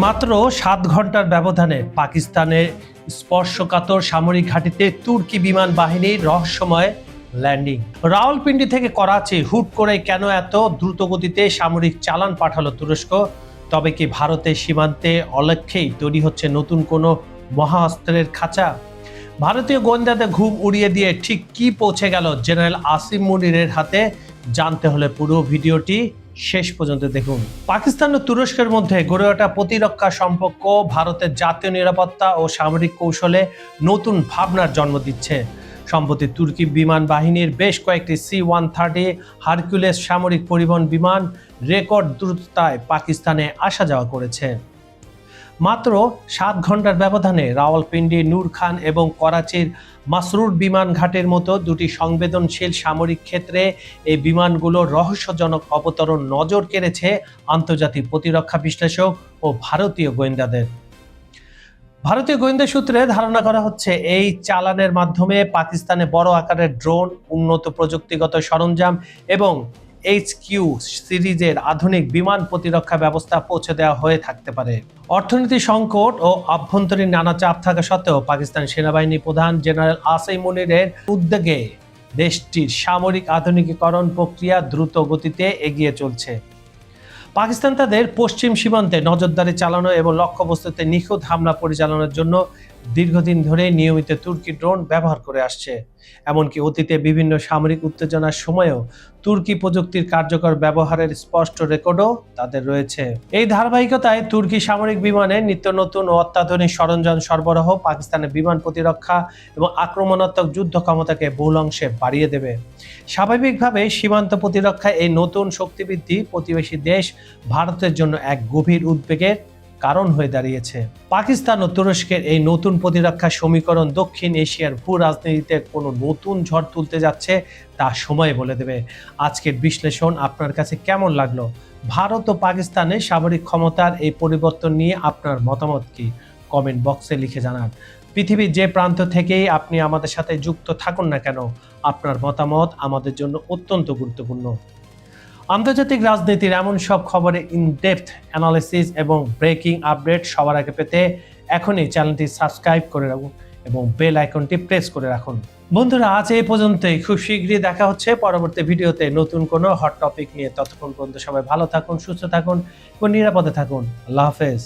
মাত্র 7 ঘন্টার ব্যবধানে পাকিস্তানের স্পর্শকাতর সামরিক ঘাঁটিতে তুর্কি বিমান বাহিনীর রহস্যময় ল্যান্ডিং। রাওয়ালপিন্ডি থেকে করাচি হুট করে কেন এত দ্রুতগতিতে সামরিক চালান পাঠালো তুরস্ক? তবে কি ভারতের সীমান্তে অলক্ষ্যেই তৈরি হচ্ছে নতুন কোনো মহা অস্ত্রের খাঁচা? ভারতীয় গোয়েন্দাদের ঘুম উড়িয়ে দিয়ে ঠিক কি পৌঁছে গেল জেনারেল আসিম মুনিরের হাতে? জানতে হলে পুরো ভিডিওটি শেষ পর্যন্ত দেখুন। পাকিস্তান ও তুরস্কের মধ্যে গড়ে ওঠা প্রতিরক্ষা সম্পর্ক ভারতের জাতীয় নিরাপত্তা ও সামরিক কৌশলে নতুন ভাবনার জন্ম দিচ্ছে। সম্প্রতি তুর্কি বিমান বাহিনীর বেশ কয়েকটি C-130 হারকুলেস সামরিক পরিবহন বিমান রেকর্ড দ্রুততায় পাকিস্তানে আসা যাওয়া করেছে। মাত্র 7 ঘন্টার ব্যবধানে রাওয়ালপিন্ডি, নূর খান এবং করাচির মাসরুর বিমান ঘাটের মতো দুটি সংবেদনশীল সামরিক ক্ষেত্রে এই বিমানগুলোর রহস্যজনক অবতরণ নজর কেড়েছে আন্তর্জাতিক প্রতিরক্ষা বিশ্লেষক ও ভারতীয় গোয়েন্দাদের। ভারতীয় গোয়েন্দা সূত্রে ধারণা করা হচ্ছে এই চালানের মাধ্যমে পাকিস্তানে বড় আকারের ড্রোন, উন্নত প্রযুক্তিগত সরঞ্জাম এবং HQ সিরিজের আধুনিক বিমান প্রতিরক্ষা ব্যবস্থা পৌঁছে দেওয়া হয়ে থাকতে পারে। অর্থনীতি সংকট ও আভ্যন্তরীণ নানা চাপ থাকা সত্ত্বেও পাকিস্তান সেনাবাহিনী প্রধান জেনারেল আসিম মুনিরের উদ্যোগে দেশটির সামরিক আধুনিকীকরণ প্রক্রিয়া দ্রুত গতিতে এগিয়ে চলছে। পাকিস্তান তাদের পশ্চিম সীমান্তে নজরদারি চালানো এবং লক্ষ্যবস্তুতে নিখুঁত হামলা পরিচালনার জন্য দীর্ঘদিন ধরে নিয়মিত তুর্কি ড্রোন ব্যবহার করে আসছে। এমনকি অতীতে বিভিন্ন সামরিক উত্তেজনার সময়েও তুর্কি প্রযুক্তির কার্যকর ব্যবহারের স্পষ্ট রেকর্ডও তাদের রয়েছে। এই ধারাবাহিকতায় তুর্কি সামরিক বিমানের নিত্য নতুন ও অত্যাধুনিক সরঞ্জাম সরবরাহ পাকিস্তানের বিমান প্রতিরক্ষা এবং আক্রমণাত্মক যুদ্ধ ক্ষমতাকে বহুল অংশে বাড়িয়ে দেবে। স্বাভাবিকভাবে সীমান্ত প্রতিরক্ষায় এই নতুন শক্তিবৃদ্ধি প্রতিবেশী দেশ ভারতের জন্য এক গভীর উদ্বেগের কারণ হয়ে দাঁড়িয়েছে। পাকিস্তান ও তুরস্কের এই নতুন প্রতিরক্ষা সমীকরণ দক্ষিণ এশিয়ার ভূ রাজনীতিতে কোনো নতুন ঝড় তুলতে যাচ্ছে তা সময় বলে দেবে। আজকের বিশ্লেষণ আপনার কাছে কেমন লাগলো? ভারত ও পাকিস্তানের সামরিক ক্ষমতার এই পরিবর্তন নিয়ে আপনার মতামত কি? কমেন্ট বক্সে লিখে জানান। পৃথিবীর যে প্রান্ত থেকেই আপনি আমাদের সাথে যুক্ত থাকুন না কেন, আপনার মতামত আমাদের জন্য অত্যন্ত গুরুত্বপূর্ণ। আন্তর্জাতিক রাজনীতির এমন সব খবরে ইনডেপথ অ্যানালিসিস এবং ব্রেকিং আপডেট সবার আগে পেতে এখনই চ্যানেলটি সাবস্ক্রাইব করে রাখুন এবং বেল আইকনটি প্রেস করে রাখুন। বন্ধুরা, আজ এই পর্যন্তই। খুব শীঘ্রই দেখা হচ্ছে পরবর্তী ভিডিওতে নতুন কোনো হট টপিক নিয়ে। ততক্ষণ পর্যন্ত সবাই ভালো থাকুন, সুস্থ থাকুন এবং নিরাপদে থাকুন। আল্লাহ হাফেজ।